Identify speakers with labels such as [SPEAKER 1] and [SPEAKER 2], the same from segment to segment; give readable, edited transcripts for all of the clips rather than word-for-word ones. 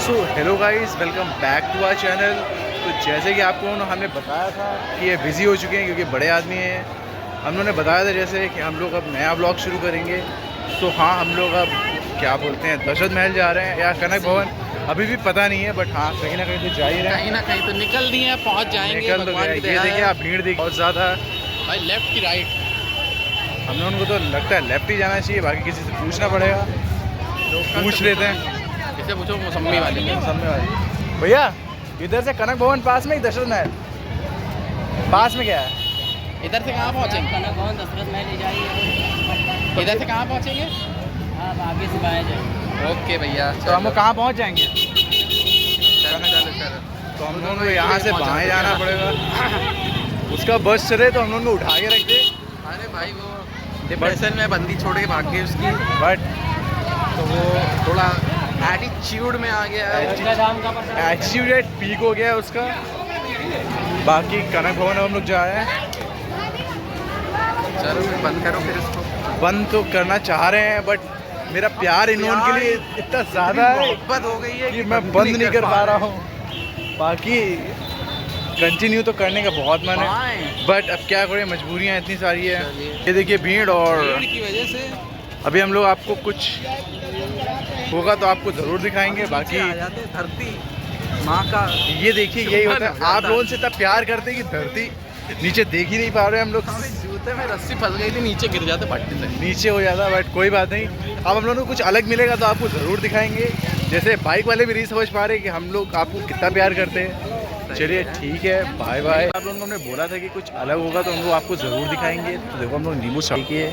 [SPEAKER 1] So hello guys, welcome back to our channel. तो जैसे कि आपको हमने बताया था कि ये बिज़ी हो चुके हैं क्योंकि बड़े आदमी हैं। हम लोगों ने बताया था जैसे कि हम लोग अब नया ब्लॉग शुरू करेंगे। तो हाँ, हम लोग अब क्या बोलते हैं दशरथ महल जा रहे हैं या कनक भवन, अभी भी पता नहीं है, बट हाँ कहीं ना कहीं तो जा ही रहे हैं।
[SPEAKER 2] कहीं ना कहीं तो निकल दिए हैं, पहुंच जाएंगे।
[SPEAKER 1] निकल तो गए। ये देखिए आप, भीड़ देखिए बहुत ज़्यादा है
[SPEAKER 2] भाई, लेफ्ट की राइट।
[SPEAKER 1] हम लोगों को तो लगता है लेफ्ट ही जाना चाहिए, बाकी किसी से पूछना पड़ेगा। पूछ लेते हैं,
[SPEAKER 2] इसे पूछो मौसमी वाले
[SPEAKER 1] सामने वाले भैया। इधर से कनक भवन पास में, दशरथ महल पास में क्या है?
[SPEAKER 2] इधर से कहाँ पहुँचेंगे?
[SPEAKER 3] कनक भवन दशरथ महल ले जाइए।
[SPEAKER 2] इधर से कहाँ पहुँचेंगे?
[SPEAKER 3] आप आगे से बाएं जाइए।
[SPEAKER 2] ओके भैया,
[SPEAKER 1] तो हम लोग कहाँ पहुँच जाएंगे?
[SPEAKER 2] चलो।
[SPEAKER 1] तो हम लोगों को यहाँ से बाएं जाना पड़ेगा। उसका बस चले तो हम लोगों को उठा के रख दे।
[SPEAKER 2] अरे भाई, वो डिप्रेशन में बंदी छोड़ के भाग गई उसकी,
[SPEAKER 1] बट
[SPEAKER 2] तो वो थोड़ा एटीट्यूड में आ गया है।
[SPEAKER 1] एटीट्यूड पीक हो गया है उसका। बाकी कनक भवन हम लोग जा रहे हैं।
[SPEAKER 2] चलो फिर बंद करो, फिर इसको
[SPEAKER 1] बंद तो करना चाह रहे हैं, बट मेरा प्यार इन लोगों के लिए इतना ज़्यादा है
[SPEAKER 2] मोहब्बत हो गई है
[SPEAKER 1] कि मैं बंद नहीं कर पा रहा हूँ। बाकी कंटिन्यू तो करने का बहुत मन है, बट अब क्या करें, मजबूरियाँ इतनी सारी है। ये देखिए भीड़, और
[SPEAKER 2] भीड़ की वजह से
[SPEAKER 1] अभी हम लोग आपको कुछ होगा तो आपको ज़रूर दिखाएंगे। बाकी
[SPEAKER 2] आ जाते धरती माँ का।
[SPEAKER 1] ये देखिए यही होता है, आप लोगों से इतना प्यार करते हैं कि धरती नीचे देख ही नहीं पा रहे हम लोग।
[SPEAKER 2] जूते में रस्सी फंस गई थी, नीचे गिर जाते भट्टी से।
[SPEAKER 1] नीचे हो जाता, बट कोई बात नहीं। अब हम लोगों को कुछ अलग मिलेगा तो आपको ज़रूर दिखाएंगे। जैसे बाइक वाले भी नहीं समझ पा रहे कि हम लोग आपको कितना प्यार करते हैं। चलिए ठीक है, बाय बाय। आप लोगों ने बोला था कि कुछ अलग होगा तो हम लोग आपको ज़रूर दिखाएंगे। तो देखो हम लोग नींबू चाय किए,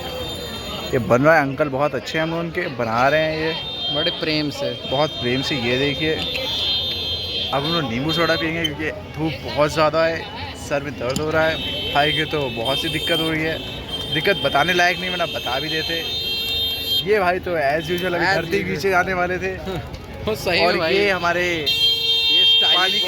[SPEAKER 1] ये बन रहा है। अंकल बहुत अच्छे हैं, हम लोग उनके बना रहे हैं ये
[SPEAKER 2] बड़े प्रेम से,
[SPEAKER 1] बहुत प्रेम से। ये देखिए अब हम लोग नींबू सोडा पियेंगे क्योंकि धूप बहुत ज़्यादा है, सर में दर्द हो रहा है। भाई के तो बहुत सी दिक्कत हो रही है। दिक्कत बताने लायक नहीं, वरना बता भी देते। ये भाई तो एज यूजुअल अभी धरती के नीचे जाने वाले थे।
[SPEAKER 2] सही
[SPEAKER 1] और
[SPEAKER 2] भाई।
[SPEAKER 1] ये हमारे
[SPEAKER 2] स्टाइलिश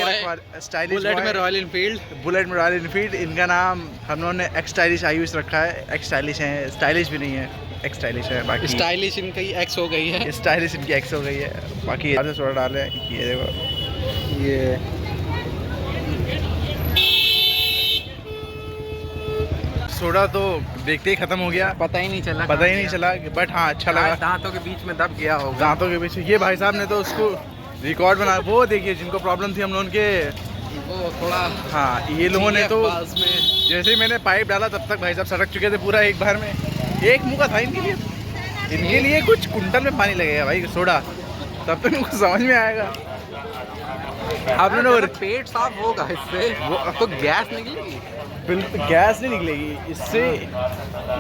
[SPEAKER 1] स्टाइलिश
[SPEAKER 2] बुलेट में रॉयल इनफील्ड।
[SPEAKER 1] बुलेट में रॉयल इनफील्ड, इनका नाम हम लोगों ने एक्स स्टाइलिश आयुष रखा है। एक्स स्टाइलिश है, स्टाइलिश भी नहीं है, एक्स स्टाइलिश है। बाकी
[SPEAKER 2] स्टाइलिश इनकी एक्स हो गई है,
[SPEAKER 1] स्टाइलिश इनकी एक्स हो गई है। बाकी यहाँ से सोडा डाले, ये देखो ये सोडा तो देखते ही खत्म हो गया,
[SPEAKER 2] पता ही नहीं चला।
[SPEAKER 1] पता ही नहीं चला। बट हाँ अच्छा लगा।
[SPEAKER 2] दांतों के बीच में दब गया होगा।
[SPEAKER 1] दांतों के बीच ये भाई साहब ने तो उसको रिकॉर्ड बना, वो देखिए जिनको प्रॉब्लम थी हम लोगों के,
[SPEAKER 2] वो थोड़ा
[SPEAKER 1] हाँ ये लोगों ने तो
[SPEAKER 2] पास में।
[SPEAKER 1] जैसे ही मैंने पाइप डाला तब तक भाई साहब सड़क चुके थे पूरा एक बार में। एक मुँह का था इनके लिए। इनके लिए कुछ कुंटल में पानी लगेगा भाई सोडा, तब तो इनको समझ में आएगा। आप लोगों ने
[SPEAKER 2] पेट साफ होगा इससे, वो तो गैस निकलेगी।
[SPEAKER 1] बिल्कुल गैस नहीं निकलेगी इससे,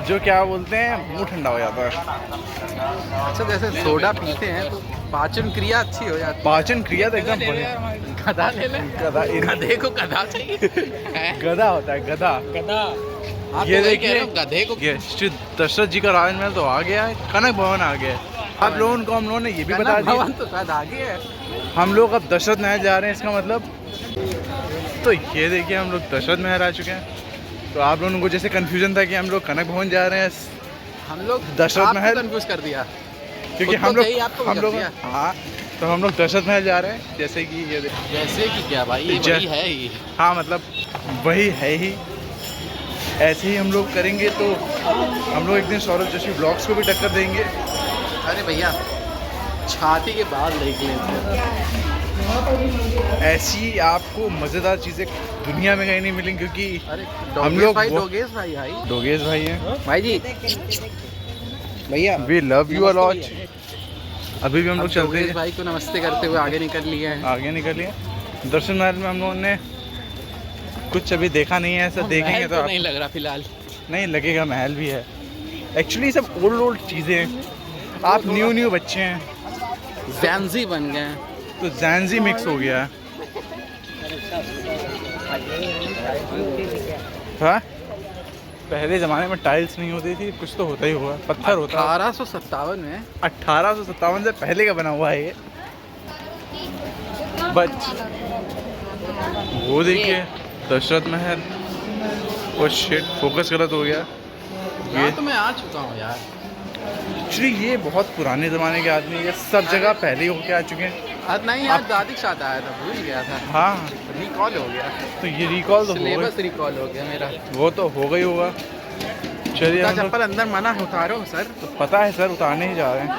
[SPEAKER 1] जो क्या बोलते हैं मुंह ठंडा हो जाता है।
[SPEAKER 2] अच्छा, जैसे सोडा पीते हैं तो पाचन क्रिया अच्छी हो जाती है।
[SPEAKER 1] पाचन क्रिया तो एकदम बढ़िया।
[SPEAKER 2] गधा ले ले।
[SPEAKER 1] गधा,
[SPEAKER 2] गधे को गधा चाहिए।
[SPEAKER 1] गधा होता है गधा।
[SPEAKER 2] आप
[SPEAKER 1] ये
[SPEAKER 2] तो वही
[SPEAKER 1] देखिए,
[SPEAKER 2] कह रहे हो, गधे को।
[SPEAKER 1] ये श्री दशरथ जी का राजमहल तो आ गया है, कनक भवन आ गया है। आप लोगों को हम लोगों ने ये भी बता दिया,
[SPEAKER 2] भवन तो शायद आगे है।
[SPEAKER 1] हम लोग अब दशरथ महल जा रहे हैं। इसका मतलब तो ये देखिए हम लोग दशरथ महल आ चुके हैं। तो आप लोगों को जैसे कंफ्यूजन था कि हम लोग कनक भवन जा रहे हैं,
[SPEAKER 2] हम लोग
[SPEAKER 1] दशरथ महल
[SPEAKER 2] कंफ्यूज कर दिया
[SPEAKER 1] क्योंकि
[SPEAKER 2] खुद
[SPEAKER 1] हम
[SPEAKER 2] तो
[SPEAKER 1] लोग
[SPEAKER 2] गई, आपको भी कर दिया।
[SPEAKER 1] हाँ, तो हम लोग दशरथ महल जा रहे हैं। जैसे कि ये
[SPEAKER 2] जैसे कि क्या भाई, ये वही है ही।
[SPEAKER 1] हाँ मतलब वही है ही। ऐसे ही हम लोग करेंगे तो हम लोग एक दिन सौरभ जोशी ब्लॉग्स को भी टक्कर देंगे।
[SPEAKER 2] अरे भैया, छाती के बाद देख लेते हैं।
[SPEAKER 1] ऐसी आपको मज़ेदार चीज़ें दुनिया में कहीं नहीं मिलेंगी क्योंकि
[SPEAKER 2] अरे
[SPEAKER 1] हम लोग
[SPEAKER 2] डोगेश भाई
[SPEAKER 1] डोगेश भाई हैं
[SPEAKER 2] भाई जी। भैया
[SPEAKER 1] we love you a lot. अभी भी हम लोग चलते
[SPEAKER 2] डोगेश
[SPEAKER 1] हैं,
[SPEAKER 2] भाई को नमस्ते करते हुए आगे निकल लिए हैं।
[SPEAKER 1] आगे निकलिए। दर्शन महल में हम लोगों ने कुछ अभी देखा नहीं है, ऐसा देखेंगे तो
[SPEAKER 2] नहीं लग रहा फिलहाल।
[SPEAKER 1] नहीं लगेगा, महल भी है। एक्चुअली सब ओल्ड चीज़ें हैं। आप न्यू बच्चे हैं,
[SPEAKER 2] जैनजी बन गए हैं,
[SPEAKER 1] तो जैनजी मिक्स हो गया है। हाँ, पहले ज़माने में टाइल्स नहीं होती थी, कुछ तो होता ही होगा, पत्थर होता है।
[SPEAKER 2] 1857 में
[SPEAKER 1] 1857 से पहले का बना हुआ है ये। बट वो देखिए दशरथ महल। वो शिट, फोकस गलत हो गया।
[SPEAKER 2] ये तो मैं आ चुका हूँ यार।
[SPEAKER 1] एक्चुअली ये बहुत पुराने ज़माने के आदमी, ये सब जगह पहले ही होके आ चुके हैं।
[SPEAKER 2] नहीं यार दादी के साथ आया था, भूल गया था।
[SPEAKER 1] हाँ
[SPEAKER 2] रिकॉल हो गया,
[SPEAKER 1] तो ये रिकॉल तो
[SPEAKER 2] सिलेबस रिकॉल हो गया मेरा।
[SPEAKER 1] वो तो हो गई होगा। चलिए हम लोग-
[SPEAKER 2] चप्पल अंदर मना है, उतारो सर।
[SPEAKER 1] तो पता है सर, उतारने ही जा रहे हैं।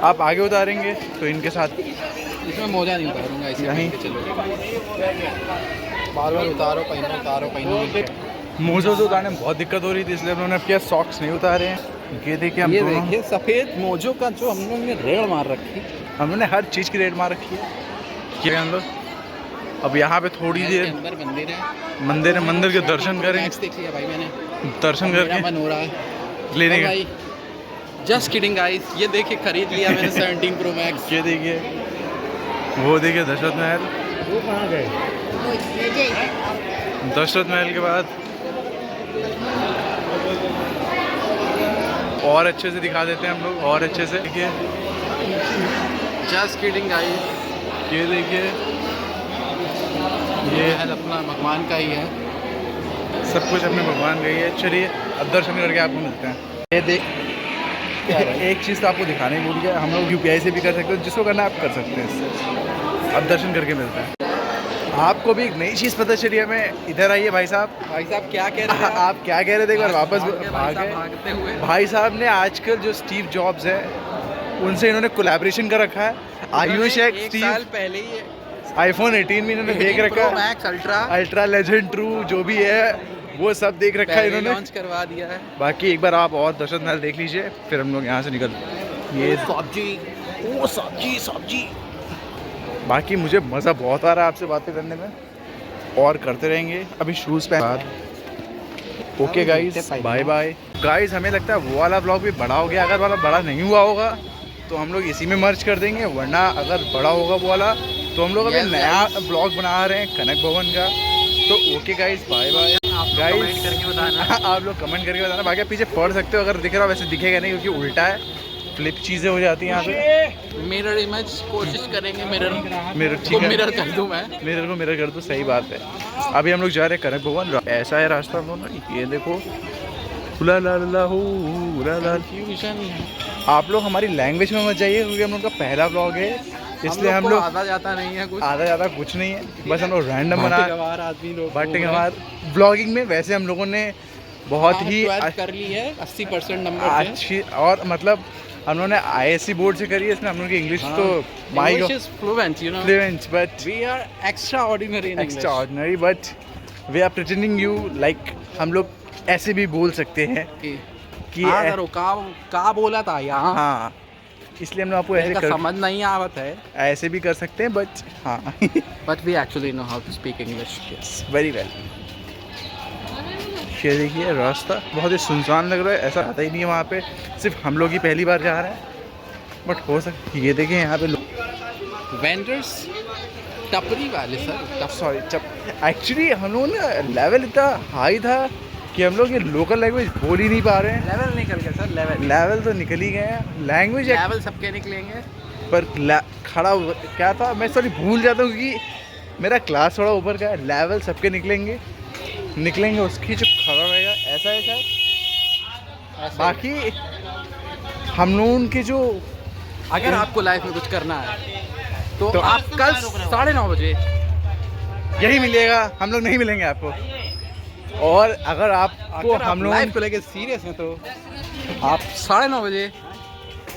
[SPEAKER 1] आप आगे उतारेंगे तो इनके साथ
[SPEAKER 2] इसमें मोजा नहीं उतारूंगा, इसे
[SPEAKER 1] नहीं।
[SPEAKER 2] पहन के चलो। बार बार उतारो पहनो।
[SPEAKER 1] मोजों से उतारने में बहुत दिक्कत हो रही थी, इसलिए उन्होंने अब क्या सॉक्स नहीं उतारे हैं। ये देखिए हम
[SPEAKER 2] ये
[SPEAKER 1] दोनों,
[SPEAKER 2] देखिए सफ़ेद मोजों का जो हम लोग ने रेड़ मार रखी।
[SPEAKER 1] हमने हर चीज़ की रेट मार रखी है। क्या हम लोग अब यहाँ पे थोड़ी देर
[SPEAKER 2] अंदर मंदिर है,
[SPEAKER 1] मंदिर के दर्शन करेंगे।
[SPEAKER 2] मैच देख लिया भाई मैंने,
[SPEAKER 1] दर्शन
[SPEAKER 2] मेरा
[SPEAKER 1] करके
[SPEAKER 2] मन हो रहा है
[SPEAKER 1] लेने का।
[SPEAKER 2] भाई। जस्ट किडिंग गाइस, ये देखिए खरीद लिया मैंने 17 Pro Max।
[SPEAKER 1] ये देखिए, वो देखिए दशरथ महल।
[SPEAKER 2] वो कहाँ गए?
[SPEAKER 1] दशरथ महल के बाद और अच्छे से दिखा देते हैं हम लोग, और अच्छे से। देखिए
[SPEAKER 2] जस्ट किडिंग गाइस,
[SPEAKER 1] ये देखिए,
[SPEAKER 2] ये है अपना भगवान का ही है।
[SPEAKER 1] सब कुछ अपने भगवान का ही है। चलिए अब दर्शन करके आपको मिलते हैं। ये देख, एक चीज़ तो आपको दिखाने ही भूल गया, हम लोग UPI से भी कर सकते हो, जिसको करना है आप कर सकते हैं इससे। अब दर्शन करके मिलते हैं। आपको भी एक नई चीज़ पता चली हमें। इधर आइए भाई साहब।
[SPEAKER 2] भाई साहब क्या कह रहे हैं
[SPEAKER 1] आप क्या कह रहे थे? एक बार वापस
[SPEAKER 2] भागते
[SPEAKER 1] भागे।
[SPEAKER 2] हुए।
[SPEAKER 1] भाई साहब ने आजकल जो स्टीव जॉब्स है उनसे इन्होंने कोलैबोरेशन कर रखा है। आयुष है
[SPEAKER 2] एक साल पहले ही
[SPEAKER 1] iPhone 18 में इन्होंने देख रखा है।
[SPEAKER 2] मैक्स
[SPEAKER 1] अल्ट्रा लेजेंड ट्रू जो भी है वो सब देख रखा है इन्होंने,
[SPEAKER 2] लॉन्च करवा दिया है।
[SPEAKER 1] बाकी एक बार आप और दशरथ महल देख लीजिए, फिर हम लोग यहाँ से निकल। ये सब्जी बाकी मुझे मज़ा बहुत आ रहा है आपसे बातें करने में, और करते रहेंगे। अभी शूज़ पहन। Okay guys, bye bye guys. हमें लगता है वो वाला ब्लॉग भी बड़ा हो गया। अगर वाला बड़ा नहीं हुआ होगा तो हम लोग इसी में मर्ज कर देंगे, वरना अगर बड़ा होगा वो वाला तो हम लोग अभी नया ब्लॉग बना रहे हैं कनक भवन का। तो okay guys, bye bye guys.
[SPEAKER 2] करके बताना।
[SPEAKER 1] आप लोग कमेंट करके बताना। बाकी आप पीछे पढ़ सकते हो, अगर दिख रहा हो। वैसे दिखेगा नहीं क्योंकि उल्टा है, फ्लिप चीज़ें हो जाती हैं यहाँ पे।
[SPEAKER 2] मिरर इमेज कोशिश करेंगे, मिरर
[SPEAKER 1] ठीक है,
[SPEAKER 2] मिरर कर दूं मैं।
[SPEAKER 1] मिरर को मिरर कर दो, सही बात है। अभी हम लोग जा रहे हैं कनक भवन। ऐसा है रास्ता हम लोग, ये देखो। ला ला ला हो ला ला। आप लोग हमारी लैंग्वेज में मत जाइए क्योंकि हम लोग का पहला ब्लॉग है, इसलिए हम लोग
[SPEAKER 2] आधा जाता नहीं है कुछ,
[SPEAKER 1] आधा ज़्यादा कुछ नहीं है। बस हम लोग रैंडम बना
[SPEAKER 2] आदमी लोग
[SPEAKER 1] बाटिंग हमारे ब्लॉगिंग में। वैसे हम लोगों ने बहुत ही
[SPEAKER 2] कर ली है 80% नंबर
[SPEAKER 1] अच्छी, और मतलब हम लोगों ने ISC बोर्ड से करी है, इसमें हम लोग की इंग्लिश तो my fluent, but
[SPEAKER 2] we are extraordinary in
[SPEAKER 1] extraordinary, but we are pretending you like हम लोग ऐसे भी बोल सकते हैं कि
[SPEAKER 2] करो का बोला था यहाँ।
[SPEAKER 1] हाँ, इसलिए हम लोग आपको ऐसे
[SPEAKER 2] समझ नहीं आवत है,
[SPEAKER 1] ऐसे भी कर सकते हैं, बट हाँ
[SPEAKER 2] but we actually know how to speak English.
[SPEAKER 1] Yes, very well. ये देखिए रास्ता बहुत ही सुनसान लग रहा है, ऐसा आता ही नहीं है वहाँ पे, सिर्फ हम लोग ही पहली बार जा रहे हैं, बट हो सकता। ये देखिए यहाँ पे लोग
[SPEAKER 2] वेंडर्स, टपरी वाले सर,
[SPEAKER 1] सॉरी एक्चुअली हम लोग ना लेवल इतना हाई था कि हम लोग ये लोकल लैंग्वेज बोल ही नहीं पा रहे हैं।
[SPEAKER 2] लेवल निकल गया सर,
[SPEAKER 1] लेवल तो निकल ही गए हैं, लैंग्वेज
[SPEAKER 2] लेवल सबके निकलेंगे,
[SPEAKER 1] पर खड़ा क्या था मैं सॉरी भूल जाता हूँ क्योंकि मेरा क्लास थोड़ा ऊपर का है। लेवल सबके निकलेंगे उसकी जो खड़ा रहेगा, ऐसा है सर। बाकी हम लोगों के जो,
[SPEAKER 2] अगर आपको लाइफ में कुछ करना है तो आप कल 9:30 बजे
[SPEAKER 1] यही मिलेगा, हम लोग नहीं मिलेंगे आपको। और अगर आपको हम लोग
[SPEAKER 2] लाइफ को लेके सीरियस हैं तो आप 9:30 बजे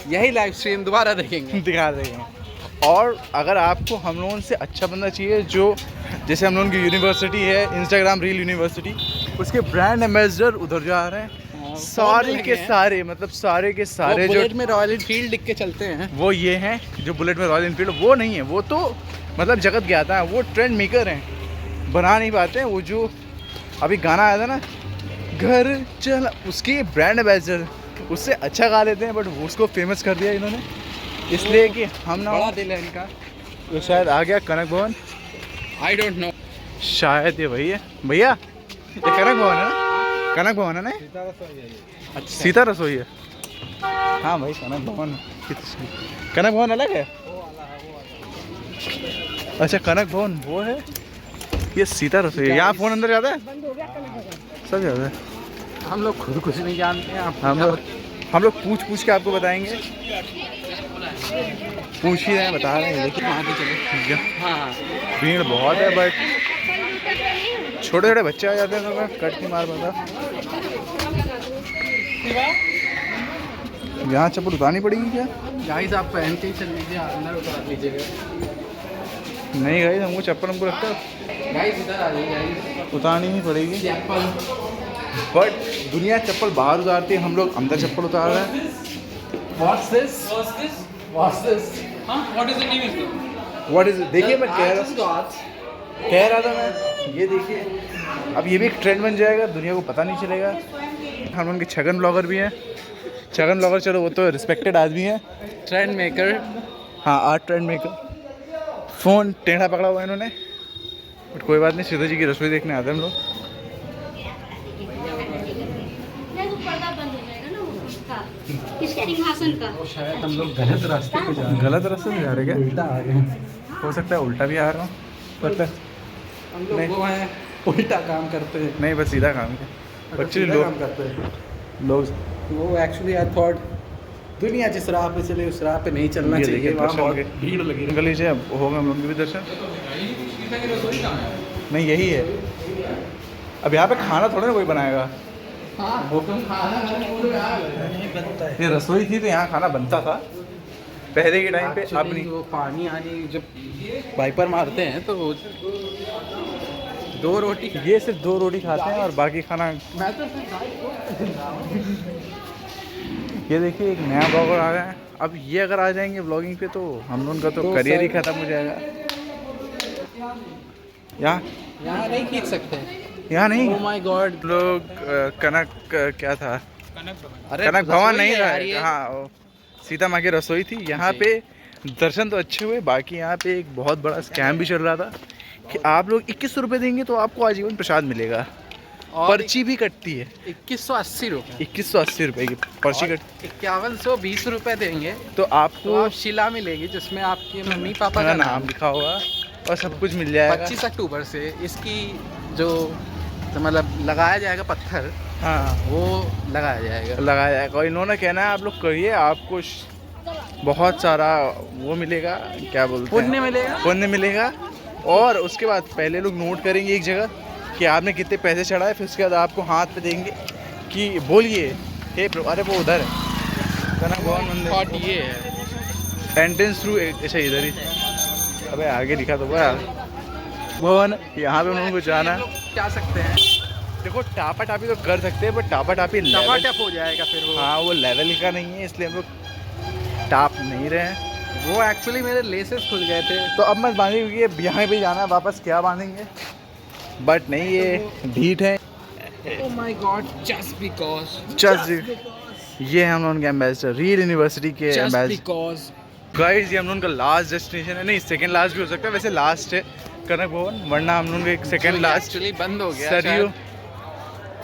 [SPEAKER 2] यही लाइव स्ट्रीम दोबारा देखेंगे,
[SPEAKER 1] दिखा देंगे। और अगर आपको हम लोगों से अच्छा बंदा चाहिए, जो जैसे हम लोगों की यूनिवर्सिटी है इंस्टाग्राम रील यूनिवर्सिटी, उसके ब्रांड एम्बेसडर उधर जा रहे हैं। सारे के सारे मतलब सारे के सारे जो
[SPEAKER 2] बुलेट में रॉयल एनफील्ड लिख के चलते हैं,
[SPEAKER 1] वो ये हैं जो बुलेट में रॉयल एनफील्ड, वो नहीं है, वो तो मतलब जगत ज्ञाता है, वो ट्रेंड मेकर हैं, बना नहीं पाते हैं। वो जो अभी गाना आया था ना, घर चल, उसकी ब्रांड एम्बेसडर, उससे अच्छा गा लेते हैं, बट उसको फेमस कर दिया इन्होंने, इसलिए कि हम ना
[SPEAKER 2] बड़ा दिल है इनका।
[SPEAKER 1] तो शायद आ गया कनक भवन,
[SPEAKER 2] आई डोंट नो,
[SPEAKER 1] शायद ये वही है। भैया ये कनक भवन है ना? कनक भवन है ना? अच्छा, सीता रसोई है। हाँ भाई कनक भवन, कनक भवन अलग है। अच्छा कनक भवन वो है, ये सीता रसोई है। यहाँ फ़ोन अंदर जाता है, सब जाता है।
[SPEAKER 2] हम लोग खुद कुछ नहीं जानते हैं,
[SPEAKER 1] हम लोग पूछ के आपको बताएंगे। पूछ ही रहे हैं, बता रहे हैं। देखिए
[SPEAKER 2] वहाँ की चले। हाँ
[SPEAKER 1] भीड़ बहुत है, बट छोटे छोटे बच्चे आ जाते हैं तो मैं कट नहीं मार पाता। यहाँ चप्पल उतारनी पड़ेगी क्या?
[SPEAKER 2] गाइस आप पहन के ही चल लीजिए, अंदर उतार लीजिएगा।
[SPEAKER 1] नहीं गाइस, हमको चप्पल हमको लगता है
[SPEAKER 2] गाइस इधर आ जाइए गाइस,
[SPEAKER 1] उतारनी ही पड़ेगी।
[SPEAKER 2] चप्पल।
[SPEAKER 1] बट दुनिया चप्पल बाहर उतारती है, हम लोग अंदर चप्पल उतार रहे हैं।
[SPEAKER 2] What's this? What's this?
[SPEAKER 3] What is the name?
[SPEAKER 1] What is, देखिए मैं कह रहा था मैं, ये देखिए अब ये भी एक ट्रेंड बन जाएगा, दुनिया को पता नहीं चलेगा। हम उनके छगन ब्लॉगर भी हैं। छगन ब्लॉगर चलो वो तो रिस्पेक्टेड आदमी है,
[SPEAKER 2] ट्रेंड मेकर।
[SPEAKER 1] हाँ आर्ट ट्रेंड मेकर। फ़ोन टेढ़ा पकड़ा हुआ है इन्होंने, बट कोई बात नहीं, सीता जी की रसोई देखने आते हैं हम लोग।
[SPEAKER 4] पर्दा बंद हो जाएगा ना उसका, इसके सिंहासन का।
[SPEAKER 2] शायद हम लोग गलत रास्ते पे जा रहे हैं।
[SPEAKER 1] गलत रास्ते से जा रहे क्या?
[SPEAKER 2] उल्टा आ गए हैं।
[SPEAKER 1] हो सकता है उल्टा भी आ रहा हूँ, पता है
[SPEAKER 2] हम लोग वो हैं उल्टा काम करते हैं।
[SPEAKER 1] नहीं, बस सीधा काम है। बच्चे
[SPEAKER 2] सीधा
[SPEAKER 1] लोग
[SPEAKER 2] काम करते हैं
[SPEAKER 1] लोग
[SPEAKER 2] वो एक्चुअली आई थॉट दुनिया जिस राह पे चले उस राह पे नहीं चलना
[SPEAKER 1] ये
[SPEAKER 2] चाहिए,
[SPEAKER 1] देखिए
[SPEAKER 2] वहाँ
[SPEAKER 1] दर्शन
[SPEAKER 2] बहुत
[SPEAKER 1] के।
[SPEAKER 2] भीड़ लगी
[SPEAKER 1] निकल लीजिए, अब होगा हम लोग के भी दर्शन। नहीं यही है, अब यहाँ पे खाना थोड़ा ना कोई बनाएगा।
[SPEAKER 2] वो तो खाना
[SPEAKER 1] ये रसोई थी तो यहाँ खाना बनता था पहले के टाइम पे, अब
[SPEAKER 2] Actually,
[SPEAKER 1] नहीं।
[SPEAKER 2] वो पानी आनी जब वाइपर मारते हैं तो 2 रोटी।
[SPEAKER 1] ये सिर्फ 2 रोटी खाते हैं और बाकी खाना।
[SPEAKER 2] मैं तो
[SPEAKER 1] ये देखिए एक नया ब्लॉगर आ गया है। अब ये अगर आ जाएंगे ब्लॉगिंग पे तो हम लोगों का तो करियर ही खत्म हो जाएगा। यहाँ
[SPEAKER 2] नहीं खींच सकते।
[SPEAKER 1] यहाँ नहीं,
[SPEAKER 2] ओह माय गॉड।
[SPEAKER 1] लोग कनक क्या था,
[SPEAKER 2] अरे
[SPEAKER 1] कनक भवन नहीं
[SPEAKER 2] रसोई है यार ये।
[SPEAKER 1] था, हाँ वो सीता माँ की रसोई थी। यहाँ पे दर्शन तो अच्छे हुए, बाकी यहाँ पे एक बहुत बड़ा स्कैम भी चल रहा था कि आप लोग 2100 रुपये देंगे तो आपको आजीवन प्रसाद मिलेगा।
[SPEAKER 2] और
[SPEAKER 1] पर्ची भी कटती है
[SPEAKER 2] 2180 रुपये,
[SPEAKER 1] 2180 रुपये की पर्ची कट,
[SPEAKER 2] 5120 रुपये देंगे
[SPEAKER 1] तो
[SPEAKER 2] तो
[SPEAKER 1] आपको
[SPEAKER 2] आप शिला मिलेगी जिसमें आपके मम्मी पापा
[SPEAKER 1] का
[SPEAKER 2] का
[SPEAKER 1] नाम लिखा होगा और सब कुछ मिल जाएगा।
[SPEAKER 2] 25 अक्टूबर से इसकी जो मतलब लगाया जाएगा पत्थर,
[SPEAKER 1] हाँ
[SPEAKER 2] वो लगाया जाएगा।
[SPEAKER 1] लगाया जाएगा। और इन्होंने कहना है आप लोग करिए, आपको बहुत सारा वो मिलेगा, क्या बोलते हैं,
[SPEAKER 2] पुण्य मिलेगा।
[SPEAKER 1] पुण्य मिलेगा। और उसके बाद पहले लोग नोट करेंगे एक जगह कि आपने कितने पैसे चढ़ाए, फिर उसके बाद आपको हाथ पे देंगे कि बोलिए हे प्रभु। अरे वो उधर है कनक भवन मंदिर,
[SPEAKER 2] थॉट ये है
[SPEAKER 1] एंट्रेंस थ्रू, ऐसा इधर ही। अबे आगे लिखा तो हुआ भवन, यहाँ पे उन्होंने को जाना है।
[SPEAKER 2] क्या सकते हैं,
[SPEAKER 1] देखो टापा टापी तो कर सकते हैं, बट टापा टापी
[SPEAKER 2] टपाटप हो जाएगा फिर वो।
[SPEAKER 1] हाँ वो लेवल का नहीं है, इसलिए हम लोग टाप नहीं रहे हैं।
[SPEAKER 2] वो एक्चुअली मेरे लेसेस खुल गए थे।
[SPEAKER 1] तो अब मैं बांधेंगे क्योंकि यहाँ पे जाना है वापस, क्या बांधेंगे, बट नहीं ये ढीठ है।
[SPEAKER 2] Oh my God, just because.
[SPEAKER 1] ये हम लोगों के एम्बेसडर, रील यूनिवर्सिटी के
[SPEAKER 2] Just
[SPEAKER 1] एम्बेसडर।
[SPEAKER 2] because.
[SPEAKER 1] गाइस ये हम लोगों का लास्ट डेस्टिनेशन है, नहीं सेकंड लास्ट भी हो सकता है, वैसे लास्ट है कनक भवन, वरना हम लोगों का एक सेकंड लास्ट
[SPEAKER 2] एक्चुअली बंद हो गया।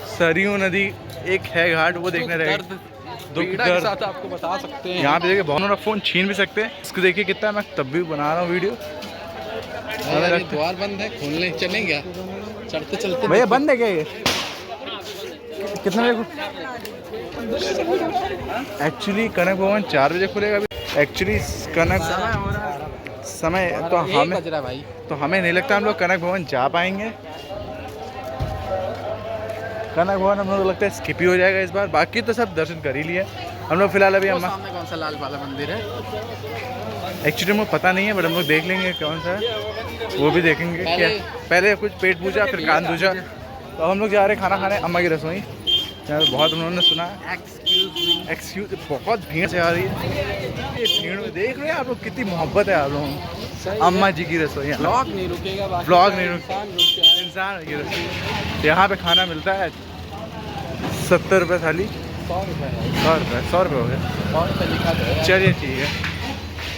[SPEAKER 1] सरयू नदी एक है घाट, वो देखने रहेगा।
[SPEAKER 2] दुख
[SPEAKER 1] दुख
[SPEAKER 2] पीड़ा के
[SPEAKER 1] दर्द।
[SPEAKER 2] साथ आपको बता सकते हैं।
[SPEAKER 1] यहाँ पे देखिए बहुत लोग फ़ोन छीन भी सकते हैं। इसको देखिए कितना मैं तब भी बना रहा हूँ वीडियो।
[SPEAKER 2] अरे द्वार बंद है, खोलने चलें क्या? चढ़ते चलते
[SPEAKER 1] भैया बंद है क्या ये? कितने बजे? एक्चुअली कनक भवन 4 बजे खुलेगा अभी। एक्चुअली कनक
[SPEAKER 2] समय हो रहा है।
[SPEAKER 1] समय तो
[SPEAKER 2] एक
[SPEAKER 1] हमें
[SPEAKER 2] बज रहा है भाई।
[SPEAKER 1] तो हमें नहीं लगता हम लोग कनक भवन जा पाएंगे। कनक भवन हम लोग को लगता है स्किप ही हो जाएगा इस बार, बाकी तो सब दर्शन कर ही लिए हम लोग फिलहाल। अभी
[SPEAKER 2] वो
[SPEAKER 1] हम
[SPEAKER 2] सामने कौन सा लाल वाला मंदिर है?
[SPEAKER 1] एक्चुअली मुझे पता नहीं है, बट हम लोग देख लेंगे कौन सा है, वो भी देखेंगे। क्या पहले कुछ पेट पूजा फिर कान पूजा। तो हम लोग जा रहे हैं खाना खाने अम्मा की रसोई, यहाँ पे बहुत उन्होंने सुना है। एक्सक्यूज, बहुत भीड़ से आ रही है ये भीड़ में, देख रहे हैं आप लोग कितनी मोहब्बत है आप लोगों को। अम्मा जी की रसोई,
[SPEAKER 2] ब्लॉग नहीं रुकेगा, बाकी
[SPEAKER 1] Vlog नहीं
[SPEAKER 2] इंसान रुक जाएगा।
[SPEAKER 1] इंसान की रसोई। यहाँ पे खाना मिलता है 70 रुपये थाली।
[SPEAKER 2] 100 रुपये है।
[SPEAKER 1] 100 रुपये हो गए।
[SPEAKER 2] 100 रुपये लिखा तो है।
[SPEAKER 1] चलिए ठीक है,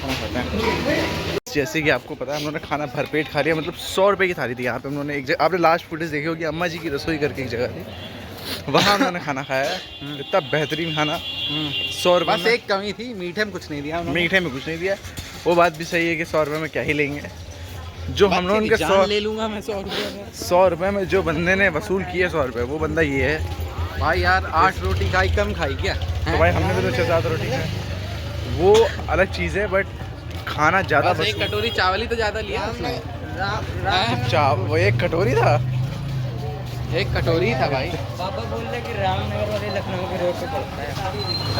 [SPEAKER 1] खाना खाते हैं। जैसे कि आपको पता है हम लोगों ने खाना भरपेट खा लिया, मतलब 100 रुपये की थाली थी। यहाँ पे हम लोगों ने एक जगह, आपने लास्ट फुटेज देखी होगी, अम्मा जी की रसोई करके एक जगह थी, वहाँ हम लोगों ने खाना खाया है। इतना बेहतरीन खाना 100 रुपये
[SPEAKER 2] बस एक कमी थी, मीठे में कुछ नहीं दिया उन्होंने।
[SPEAKER 1] मीठे में कुछ नहीं दिया। वो बात भी सही है कि 100 रुपये में क्या ही लेंगे। जो हम लोगों के 100
[SPEAKER 2] ले लूँगा मैं 100 रुपये में।
[SPEAKER 1] 100 रुपये में जो बंदे ने वसूल किए 100 रुपये, वो बंदा ये है।
[SPEAKER 2] भाई यार 8 रोटी खाई, कम खाई क्या?
[SPEAKER 1] तो भाई हमने भी तो 6-7 रोटी खाई, वो अलग चीज़ है। बट खाना ज़्यादा
[SPEAKER 2] बस एक कटोरी चावल ही तो ज़्यादा लिया उसने।
[SPEAKER 1] वो एक कटोरी था।
[SPEAKER 2] एक कटोरी था भाई।
[SPEAKER 3] पापा बोल रहे कि रामनगर वाले लखनऊ के रोड पे पड़ता है।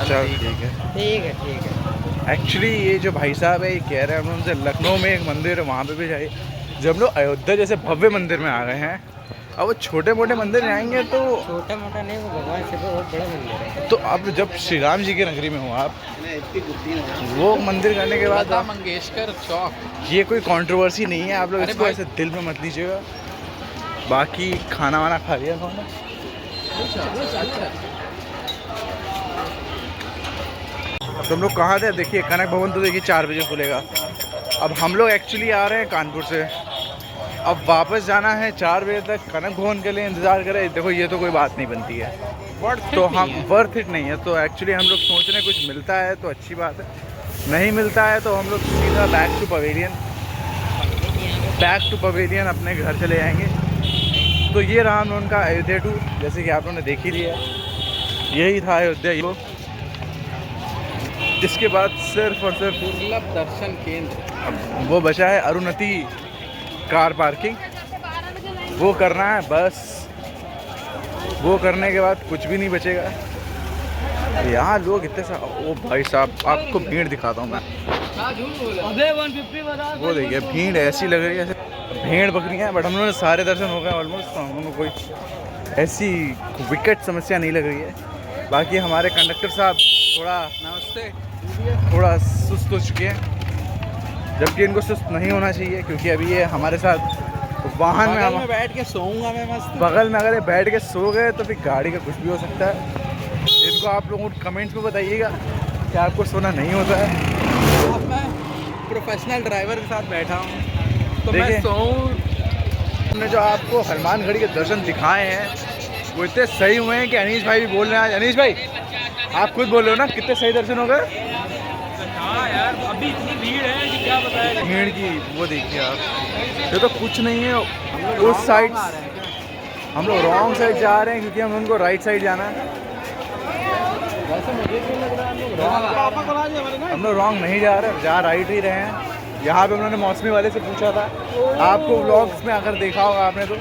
[SPEAKER 1] चल ठीक है।
[SPEAKER 3] ठीक है।
[SPEAKER 1] एक्चुअली ये जो भाई साहब है ये कह रहे हैं हम उनसे लखनऊ में एक मंदिर है वहाँ पे भी जाइए। जब हम लोग अयोध्या जैसे भव्य मंदिर में आ गए हैं, अब वो छोटे मोटे मंदिर जाएंगे तो
[SPEAKER 3] छोटा मोटा नहीं, वो भगवान से बहुत बड़ा मंदिर है।
[SPEAKER 1] तो अब जब श्री राम जी की नगरी में हो आप, वो मंदिर करने के बाद
[SPEAKER 2] लता मंगेशकर चौक।
[SPEAKER 1] ये कोई कंट्रोवर्सी नहीं है, आप लोग
[SPEAKER 2] अरे
[SPEAKER 1] इसको
[SPEAKER 2] भाई।
[SPEAKER 1] ऐसे दिल में मत लीजिएगा। बाकी खाना वाना खा लिया उन्होंने।
[SPEAKER 2] अच्छा।
[SPEAKER 1] तुम लोग कहाँ थे? देखिए कनक भवन तो देखिए 4 बजे खुलेगा। अब हम लोग एक्चुअली आ रहे हैं कानपुर से, अब वापस जाना है 4 बजे तक। कनक भवन के लिए इंतज़ार करें, देखो ये तो कोई बात नहीं बनती है, तो हम वर्थ इट नहीं है। तो एक्चुअली हम लोग सोच रहे हैं कुछ मिलता है तो अच्छी बात है, नहीं मिलता है तो हम लोग सीधा बैक टू पवेलियन अपने घर चले जाएंगे। तो ये रहा उनका अयोध्या टूर, जैसे कि आप लोगों ने देख ही लिया, यही था अयोध्या। ये जिसके बाद सिर्फ और सिर्फ
[SPEAKER 2] दुर्लभ दर्शन केंद्र,
[SPEAKER 1] वो बचा है अरुणति कार पार्किंग, वो करना है बस। वो करने के बाद कुछ भी नहीं बचेगा। यहाँ लोग इतने ओ भाई साहब, आपको भीड़ दिखाता हूँ मैं।
[SPEAKER 3] अबे 150 बता।
[SPEAKER 1] वो देखिए भीड़ ऐसी लग रही है जैसे भेड़ बकरियाँ, बट हम लोगों ने सारे दर्शन हो गए ऑलमोस्ट, तो हम लोगों को कोई ऐसी विकट समस्या नहीं लग रही है। बाकी हमारे कंडक्टर साहब थोड़ा सुस्त हो चुके हैं, जबकि इनको सुस्त नहीं होना चाहिए, क्योंकि अभी ये हमारे साथ वाहन में
[SPEAKER 2] बैठ के सोऊंगा मैं मस्त।
[SPEAKER 1] बगल में अगर ये बैठ के सो गए तो फिर गाड़ी का कुछ भी हो सकता है। इनको आप लोगों को कमेंट्स में बताइएगा कि आपको सोना नहीं होता है।
[SPEAKER 2] अब मैं प्रोफेशनल ड्राइवर के साथ बैठा हूँ तो मैं
[SPEAKER 1] देखिए।
[SPEAKER 2] सोऊं।
[SPEAKER 1] हमने जो आपको हनुमानगढ़ी के दर्शन दिखाए हैं वो इतने सही हुए हैं कि अनीश भाई भी बोल रहे हैं। अनीश भाई आप खुद बोल रहे हो ना, कितने सही दर्शन हो गए?
[SPEAKER 3] हाँ यार, अभी इतनी भीड़ है कि क्या बताया।
[SPEAKER 1] भीड़ की वो देखिए आप, ये तो कुछ नहीं है। उस साइड हम लोग रॉन्ग साइड जा रहे हैं क्योंकि हम उनको राइट साइड जाना है।
[SPEAKER 2] वैसे मुझे क्यों लग रहा है
[SPEAKER 1] हम लोग रॉन्ग नहीं जा रहे, जा राइट ही रहे हैं। यहाँ पे उन्होंने मौसमी वाले से पूछा था, आपको व्लॉग्स में अगर देखा होगा आपने तो।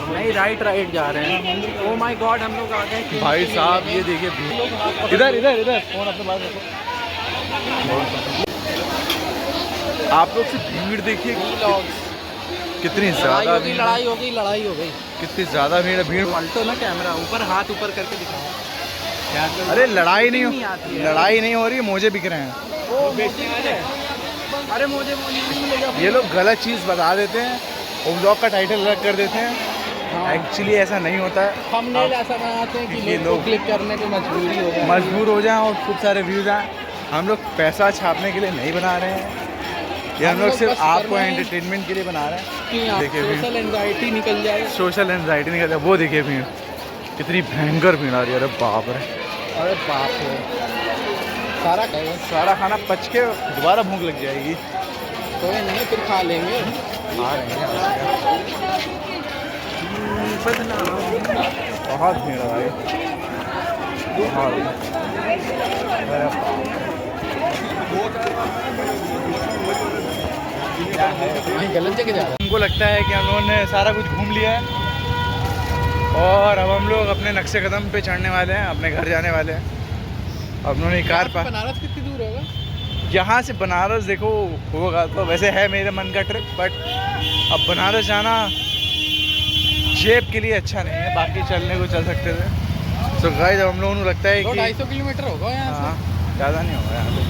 [SPEAKER 2] नहीं, राइट जा रहे हैं। ओ माय गॉड, हम लोग आ गए।
[SPEAKER 1] भाई साहब ये देखिए भीड़। इधर फोन अपने पास रखो। आप लोग से भीड़ देखिए कितनी ज़्यादा भीड़,
[SPEAKER 2] लड़ाई हो गई।
[SPEAKER 1] कितनी ज़्यादा भीड़ है। भीड़
[SPEAKER 2] पलटो ना कैमरा, ऊपर हाथ ऊपर करके दिखाओ। क्या कर-
[SPEAKER 1] अरे लड़ाई नहीं
[SPEAKER 2] आती है।
[SPEAKER 1] लड़ाई नहीं हो रही, मोजे बिक रहे हैं।
[SPEAKER 2] अरे मुझे नहीं मिलेगा।
[SPEAKER 1] ये लोग गलत चीज़ बता देते हैं और ब्लॉग का टाइटल अलग कर देते हैं। एक्चुअली ऐसा नहीं होता है।
[SPEAKER 2] थंबनेल ऐसा बनाते हैं कि लोग क्लिक करने पे
[SPEAKER 1] मजबूर हो जाएं और खूब सारे व्यूज़ आएँ। हम लोग पैसा छापने के लिए नहीं बना रहे हैं, ये हम लोग सिर्फ आपको एंटरटेनमेंट के लिए बना रहे हैं। देखिए
[SPEAKER 2] सोशल एंजाइटी निकल जाए।
[SPEAKER 1] सोशल एंजाइटी निकल जाए। वो देखिए भीड़ कितनी भयंकर भीड़ आ रही है। अरे बाप रे,
[SPEAKER 2] अरे बाप रे,
[SPEAKER 1] सारा खाना पच के दोबारा भूख लग जाएगी।
[SPEAKER 2] कोई नहीं, फिर खा लेंगे।
[SPEAKER 1] आ रहे हैं बहुत भीड़ है भाई, बहुत। अरे
[SPEAKER 2] गलत जगह जा रहा है।
[SPEAKER 1] हमको लगता है कि हम लोगों ने सारा कुछ घूम लिया है और अब हम लोग अपने नक्शे कदम पे चढ़ने वाले हैं, अपने घर जाने वाले हैं। अब उन्होंने कार पर
[SPEAKER 2] बनारस कितनी दूर होगा?
[SPEAKER 1] यहाँ से बनारस देखो होगा तो वैसे है मेरे मन का ट्रिप, बट अब बनारस जाना जेब के लिए अच्छा नहीं है। बाकी चलने को चल सकते थे। तो गाइस अब हम लोगों को लगता है कि
[SPEAKER 2] 200-250 किलोमीटर होगा यहाँ से।
[SPEAKER 1] हाँ, ज़्यादा नहीं होगा यहाँ पे।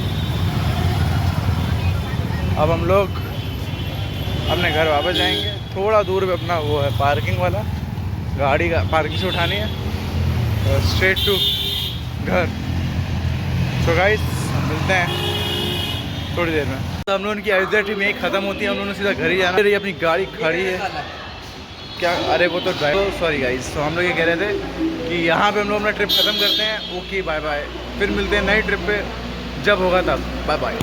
[SPEAKER 1] अब हम लोग अपने घर वापस जाएंगे। थोड़ा दूर पे अपना वो है पार्किंग वाला, गाड़ी का पार्किंग से उठानी है, स्ट्रेट टू घर। तो गाइस मिलते हैं थोड़ी देर में। तो हम लोगों की अयोध्या ट्रिप यही ख़त्म होती है, हम लोगों ने सीधा घर ही जाना। अपनी गाड़ी खड़ी है क्या? अरे वो तो ड्राइवर, सॉरी गाइस। तो हम लोग ये कह रहे थे कि यहाँ पे हम लोग अपना ट्रिप ख़त्म करते हैं। ओके बाय बाय, फिर मिलते हैं नई ट्रिप पे जब होगा तब। Bye bye.